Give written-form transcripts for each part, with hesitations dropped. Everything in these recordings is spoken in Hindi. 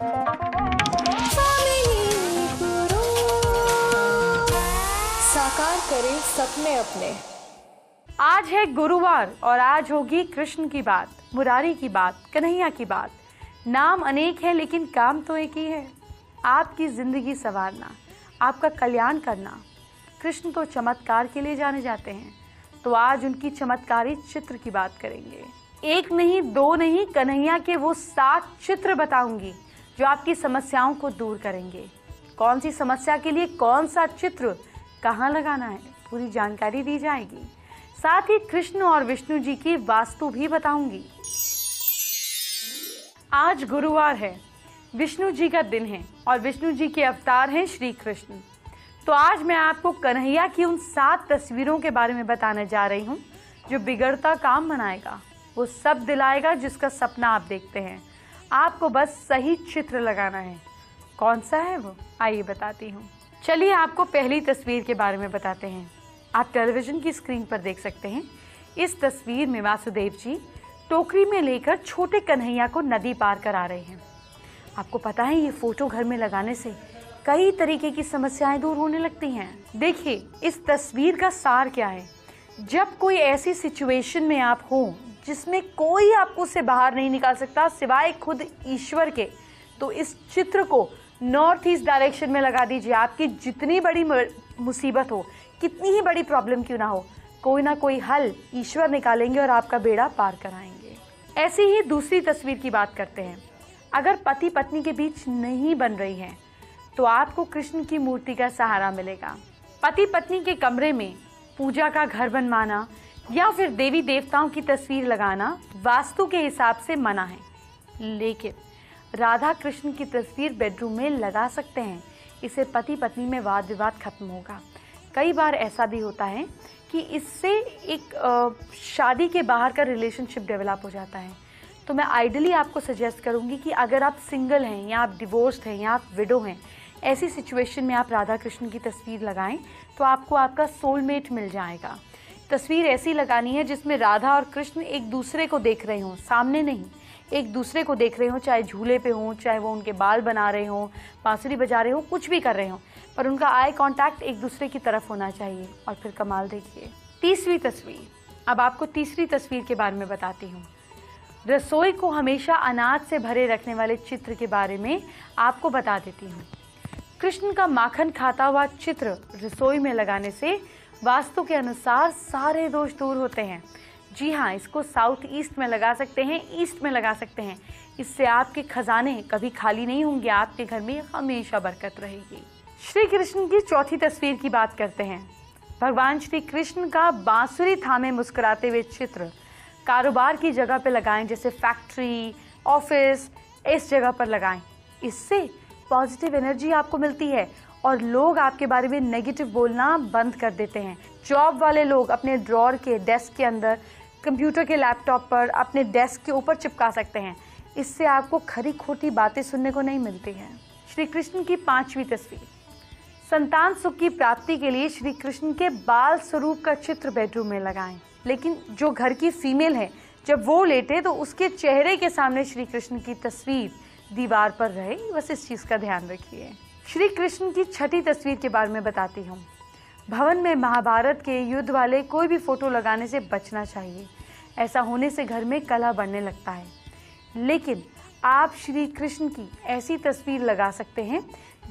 साकार करें सपने अपने। आज है गुरुवार और आज होगी कृष्ण की बात, मुरारी की बात, कन्हैया की बात। नाम अनेक है लेकिन काम तो एक ही है, आपकी जिंदगी संवारना, आपका कल्याण करना। कृष्ण तो चमत्कार के लिए जाने जाते हैं, तो आज उनकी चमत्कारी चित्र की बात करेंगे। एक नहीं, दो नहीं, कन्हैया के वो 7 चित्र बताऊंगी जो आपकी समस्याओं को दूर करेंगे। कौन सी समस्या के लिए कौन सा चित्र कहाँ लगाना है, पूरी जानकारी दी जाएगी। साथ ही कृष्ण और विष्णु जी की वास्तु भी बताऊंगी। आज गुरुवार है, विष्णु जी का दिन है और विष्णु जी के अवतार हैं श्री कृष्ण। तो आज मैं आपको कन्हैया की उन 7 तस्वीरों के बारे में बताने जा रही हूँ जो बिगड़ता काम बनाएगा, वो सब दिलाएगा जिसका सपना आप देखते हैं। आपको बस सही चित्र लगाना है। कौन सा है वो, आइए बताती हूँ। चलिए आपको पहली तस्वीर के बारे में बताते हैं। आप टेलीविजन की स्क्रीन पर देख सकते हैं। इस तस्वीर में वासुदेव जी टोकरी में लेकर छोटे कन्हैया को नदी पार करा रहे हैं। आपको पता है ये फोटो घर में लगाने से कई तरीके की समस्याएं दूर होने लगती हैं। देखिए इस तस्वीर का सार क्या है। जब कोई ऐसी सिचुएशन में आप हो जिसमें कोई आपको से बाहर नहीं निकाल सकता सिवाय खुद ईश्वर के, तो इस चित्र को नॉर्थ ईस्ट डायरेक्शन में लगा दीजिए। आपकी जितनी बड़ी मुसीबत हो, कितनी ही बड़ी प्रॉब्लम क्यों ना हो, कोई ना कोई हल ईश्वर निकालेंगे और आपका बेड़ा पार कराएंगे। ऐसी ही दूसरी तस्वीर की बात करते हैं। अगर पति पत्नी के बीच नहीं बन रही है तो आपको कृष्ण की मूर्ति का सहारा मिलेगा। पति पत्नी के कमरे में पूजा का घर बनवाना या फिर देवी देवताओं की तस्वीर लगाना वास्तु के हिसाब से मना है, लेकिन राधा कृष्ण की तस्वीर बेडरूम में लगा सकते हैं। इससे पति पत्नी में वाद विवाद खत्म होगा। कई बार ऐसा भी होता है कि इससे एक शादी के बाहर का रिलेशनशिप डेवलप हो जाता है। तो मैं आइडियली आपको सजेस्ट करूंगी कि अगर आप सिंगल हैं या आप डिवोर्स्ड हैं या आप विडो हैं, ऐसी सिचुएशन में आप राधा कृष्ण की तस्वीर लगाएं तो आपको आपका सोलमेट मिल जाएगा। तस्वीर ऐसी लगानी है जिसमें राधा और कृष्ण एक दूसरे को देख रहे हों, सामने नहीं, एक दूसरे को देख रहे हों, चाहे झूले पे हों, चाहे वो उनके बाल बना रहे हों, बांसुरी बजा रहे हों, कुछ भी कर रहे हों, पर उनका आई कांटेक्ट एक दूसरे की तरफ होना चाहिए। और फिर कमाल देखिए। तीसरी तस्वीर, अब आपको तीसरी तस्वीर के बारे में बताती हूँ। रसोई को हमेशा अनाज से भरे रखने वाले चित्र के बारे में आपको बता देती हूँ। कृष्ण का माखन खाता हुआ चित्र रसोई में लगाने से वास्तु के अनुसार सारे दोष दूर होते हैं। जी हाँ, इसको साउथ ईस्ट में लगा सकते हैं, ईस्ट में लगा सकते हैं। इससे आपके खजाने कभी खाली नहीं होंगे, आपके घर में हमेशा बरकत रहेगी। श्री कृष्ण की चौथी तस्वीर की बात करते हैं। भगवान श्री कृष्ण का बांसुरी थामे मुस्कुराते हुए चित्र कारोबार की जगह पे लगाएं, जैसे फैक्ट्री, ऑफिस, इस जगह पर लगाएं। इससे पॉजिटिव एनर्जी आपको मिलती है और लोग आपके बारे में नेगेटिव बोलना बंद कर देते हैं। जॉब वाले लोग अपने ड्रॉर के डेस्क के अंदर, कंप्यूटर के लैपटॉप पर, अपने डेस्क के ऊपर चिपका सकते हैं। इससे आपको खरी खोटी बातें सुनने को नहीं मिलती हैं। श्री कृष्ण की 5वीं तस्वीर, संतान सुख की प्राप्ति के लिए श्री कृष्ण के बाल स्वरूप का चित्र बेडरूम में लगाएं। लेकिन जो घर की फीमेल है, जब वो लेटे तो उसके चेहरे के सामने श्री कृष्ण की तस्वीर दीवार पर रहे। बस इस चीज का ध्यान रखिए। श्री कृष्ण की 6ठी तस्वीर के बारे में बताती हूँ। भवन में महाभारत के युद्ध वाले कोई भी फोटो लगाने से बचना चाहिए। ऐसा होने से घर में कलह बढ़ने लगता है। लेकिन आप श्री कृष्ण की ऐसी तस्वीर लगा सकते हैं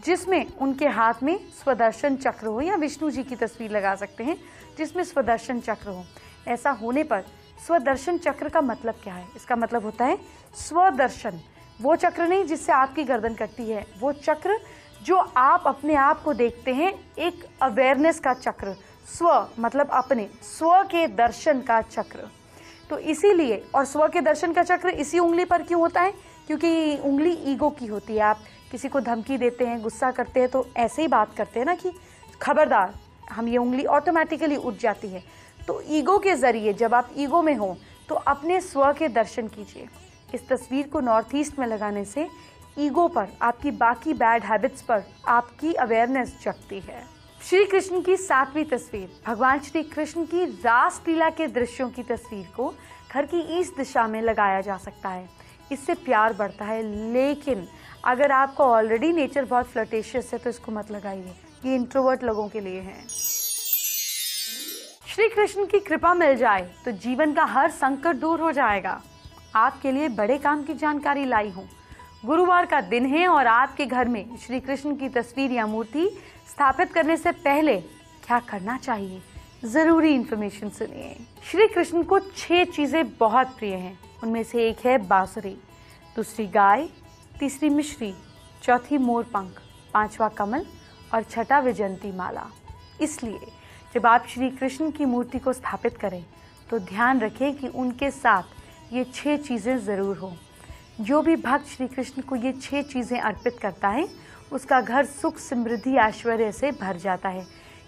जिसमें उनके हाथ में स्वदर्शन चक्र हो, या विष्णु जी की तस्वीर लगा सकते हैं जिसमें स्वदर्शन चक्र हो। ऐसा होने पर स्वदर्शन चक्र का मतलब क्या है? इसका मतलब होता है स्वदर्शन, वो चक्र नहीं जिससे आपकी गर्दन कटती है, वो चक्र जो आप अपने आप को देखते हैं, एक अवेयरनेस का चक्र। स्व मतलब अपने, स्व के दर्शन का चक्र। तो इसीलिए, और स्व के दर्शन का चक्र इसी उंगली पर क्यों होता है? क्योंकि उंगली ईगो की होती है। आप किसी को धमकी देते हैं, गुस्सा करते हैं, तो ऐसे ही बात करते हैं ना कि खबरदार, हम ये उंगली ऑटोमेटिकली उठ जाती है। तो ईगो के जरिए जब आप ईगो में हो तो अपने स्व के दर्शन कीजिए। इस तस्वीर को नॉर्थ ईस्ट में लगाने से ईगो पर, आपकी बाकी बैड हैबिट्स पर आपकी अवेयरनेस जगती है। श्री कृष्ण की 7वीं तस्वीर, भगवान श्री कृष्ण की रास लीला के दृश्यों की तस्वीर को घर की ईस्ट दिशा में लगाया जा सकता है। इससे प्यार बढ़ता है। लेकिन अगर आपको ऑलरेडी नेचर बहुत फ्लर्टेशियस है तो इसको मत लगाइए, ये इंट्रोवर्ट लोगों के लिए है। श्री कृष्ण की कृपा मिल जाए तो जीवन का हर संकट दूर हो जाएगा। आपके लिए बड़े काम की जानकारी लाई हूँ। गुरुवार का दिन है और आपके घर में श्री कृष्ण की तस्वीर या मूर्ति स्थापित करने से पहले क्या करना चाहिए, जरूरी इंफॉर्मेशन सुनिए। श्री कृष्ण को 6 चीजें बहुत प्रिय हैं। उनमें से एक है बांसुरी, दूसरी गाय, तीसरी मिश्री, चौथी मोरपंख, 5वां कमल और 6ठा विजयंती माला। इसलिए जब आप श्री कृष्ण की मूर्ति को स्थापित करें तो ध्यान रखें कि उनके साथ ये 6 चीजें जरूर हो। जो भी भक्त श्री कृष्ण को ये 6 चीजें अर्पित करता है उसका घर सुख समृद्धि ऐश्वर्य से भर जाता है,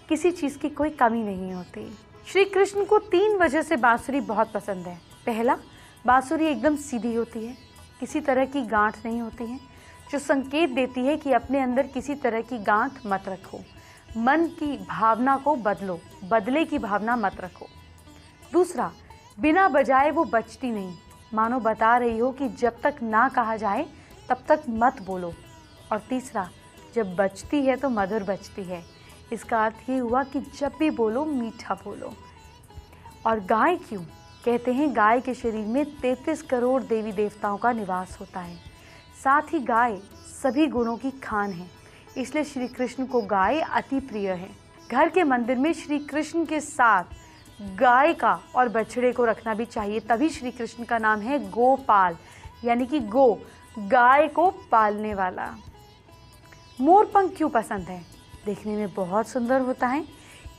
किसी चीज की कोई कमी नहीं होती। श्री कृष्ण को 3 वजह से बांसुरी बहुत पसंद है। पहला, बांसुरी एकदम सीधी होती है, किसी तरह की गांठ नहीं होती है, जो संकेत देती है कि अपने अंदर किसी तरह की गांठ मत रखो, मन की भावना को बदलो, बदले की भावना मत रखो। दूसरा, बिना बजाए वो बजती नहीं, मानो बता रही हो कि जब तक ना कहा जाए तब तक मत बोलो। और तीसरा, जब बजती है तो मधुर बजती है, इसका अर्थ ये हुआ कि जब भी बोलो मीठा बोलो। और गाय क्यों? कहते हैं गाय के शरीर में 33 करोड़ देवी देवताओं का निवास होता है। साथ ही गाय सभी गुणों की खान है, इसलिए श्री कृष्ण को गाय अति प्रिय है। घर के मंदिर में श्री कृष्ण के साथ गाय का और बछड़े को रखना भी चाहिए, तभी श्री कृष्ण का नाम है गोपाल, यानी कि गो, गाय को पालने वाला। मोरपंख क्यों पसंद है? देखने में बहुत सुंदर होता है,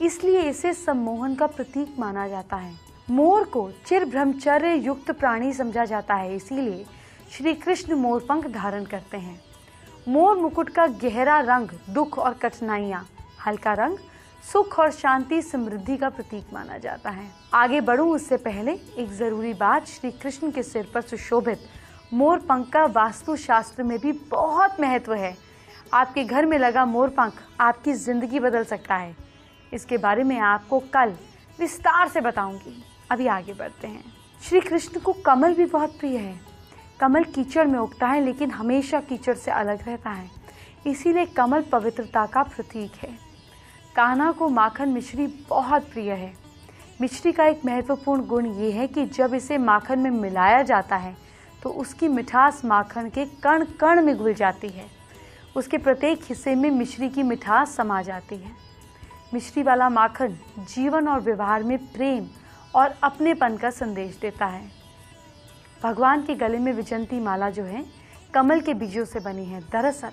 इसलिए इसे सम्मोहन का प्रतीक माना जाता है। मोर को चिर ब्रह्मचर्य युक्त प्राणी समझा जाता है, इसीलिए श्री कृष्ण मोरपंख धारण करते हैं। मोर मुकुट का गहरा रंग दुख और कठिनाइयाँ, हल्का रंग सुख और शांति समृद्धि का प्रतीक माना जाता है। आगे बढ़ूं उससे पहले एक जरूरी बात, श्री कृष्ण के सिर पर सुशोभित मोरपंख का वास्तु शास्त्र में भी बहुत महत्व है। आपके घर में लगा मोरपंख आपकी जिंदगी बदल सकता है। इसके बारे में आपको कल विस्तार से बताऊंगी। अभी आगे बढ़ते हैं। श्री कृष्ण को कमल भी बहुत प्रिय है। कमल कीचड़ में उगता है लेकिन हमेशा कीचड़ से अलग रहता है, इसीलिए कमल पवित्रता का प्रतीक है। कान्हा को माखन मिश्री बहुत प्रिय है। मिश्री का एक महत्वपूर्ण गुण ये है कि जब इसे माखन में मिलाया जाता है तो उसकी मिठास माखन के कण कण में घुल जाती है। उसके प्रत्येक हिस्से में मिश्री की मिठास समा जाती है। मिश्री वाला माखन जीवन और व्यवहार में प्रेम और अपनेपन का संदेश देता है। भगवान के गले में विजयंती माला जो है कमल के बीजों से बनी है। दरअसल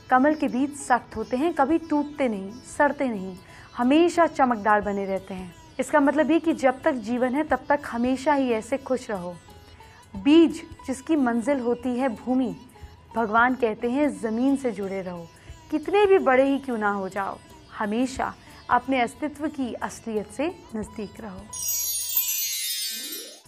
कमल के बीज सख्त होते हैं, कभी टूटते नहीं, सड़ते नहीं, हमेशा चमकदार बने रहते हैं। इसका मतलब ये कि जब तक जीवन है तब तक हमेशा ही ऐसे खुश रहो। बीज जिसकी मंजिल होती है भूमि, भगवान कहते हैं जमीन से जुड़े रहो, कितने भी बड़े ही क्यों ना हो जाओ, हमेशा अपने अस्तित्व की असलियत से नजदीक रहो।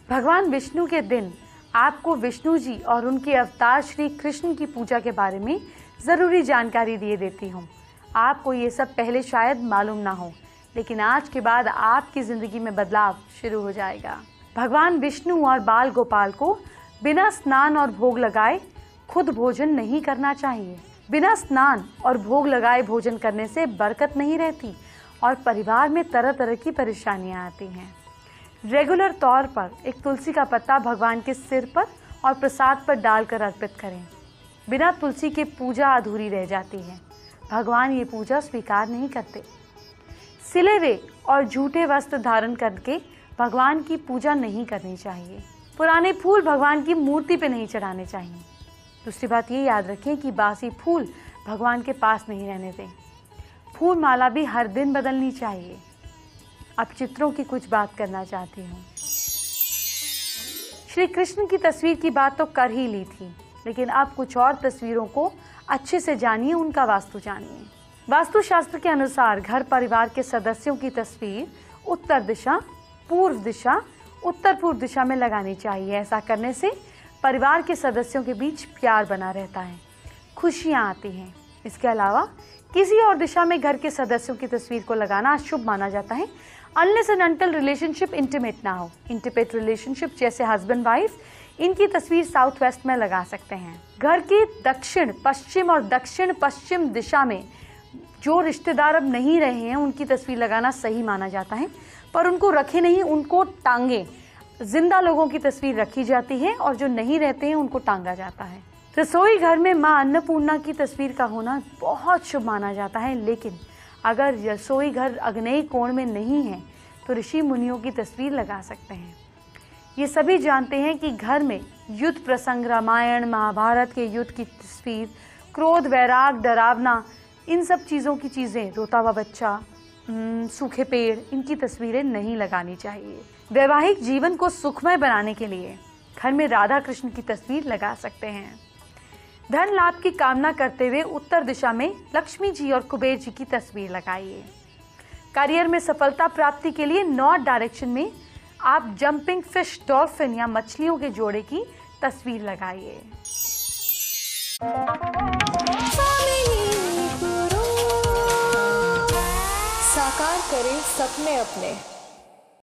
भगवान विष्णु के दिन आपको विष्णु जी और उनके अवतार श्री कृष्ण की पूजा के बारे में ज़रूरी जानकारी दिए देती हूँ। आपको ये सब पहले शायद मालूम ना हो, लेकिन आज के बाद आपकी ज़िंदगी में बदलाव शुरू हो जाएगा। भगवान विष्णु और बाल गोपाल को बिना स्नान और भोग लगाए खुद भोजन नहीं करना चाहिए। बिना स्नान और भोग लगाए भोजन करने से बरकत नहीं रहती और परिवार में तरह तरह की परेशानियाँ आती हैं। रेगुलर तौर पर एक तुलसी का पत्ता भगवान के सिर पर और प्रसाद पर डालकर अर्पित करें। बिना तुलसी के पूजा अधूरी रह जाती है, भगवान ये पूजा स्वीकार नहीं करते। सिले हुए और झूठे वस्त्र धारण करके भगवान की पूजा नहीं करनी चाहिए। पुराने फूल भगवान की मूर्ति पे नहीं चढ़ाने चाहिए। दूसरी बात ये याद रखें कि बासी फूल भगवान के पास नहीं रहने दें। फूल माला भी हर दिन बदलनी चाहिए। अब चित्रों की कुछ बात करना चाहती हूँ। श्री कृष्ण की तस्वीर की बात तो कर ही ली थी, लेकिन अब कुछ और तस्वीरों को अच्छे से जानिए, उनका वास्तु जानिए। वास्तुशास्त्र के अनुसार घर परिवार के सदस्यों की तस्वीर उत्तर दिशा, पूर्व दिशा, उत्तर पूर्व दिशा में लगानी चाहिए। ऐसा करने से परिवार के सदस्यों के बीच प्यार बना रहता है, खुशियाँ आती हैं। इसके अलावा किसी और दिशा में घर के सदस्यों की तस्वीर को लगाना अशुभ माना जाता है, unless and until relationship intimate ना हो। इंटीमेट रिलेशनशिप जैसे हस्बैंड वाइफ इनकी तस्वीर साउथ वेस्ट में लगा सकते हैं। घर की दक्षिण पश्चिम और दक्षिण पश्चिम दिशा में जो रिश्तेदार अब नहीं रहे हैं उनकी तस्वीर लगाना सही माना जाता है, पर उनको रखे नहीं, उनको टांगे। जिंदा लोगों की तस्वीर रखी जाती है और जो नहीं रहते हैं उनको टांगा जाता है। रसोई घर में मां अन्नपूर्णा की तस्वीर का होना बहुत शुभ माना जाता है, लेकिन अगर रसोई घर आग्नेय कोण में नहीं है तो ऋषि मुनियों की तस्वीर लगा सकते हैं। ये सभी जानते हैं कि घर में युद्ध प्रसंग, रामायण महाभारत के युद्ध की तस्वीर, क्रोध, वैराग, डरावना, इन सब चीज़ों की चीज़ें, रोता हुआ बच्चा, सूखे पेड़, इनकी तस्वीरें नहीं लगानी चाहिए। वैवाहिक जीवन को सुखमय बनाने के लिए घर में राधा कृष्ण की तस्वीर लगा सकते हैं। धन लाभ की कामना करते हुए उत्तर दिशा में लक्ष्मी जी और कुबेर जी की तस्वीर लगाइए। करियर में सफलता प्राप्ति के लिए नॉर्थ डायरेक्शन में आप जंपिंग फिश, डॉल्फिन या मछलियों के जोड़े की तस्वीर लगाइए। साकार करें सपने अपने।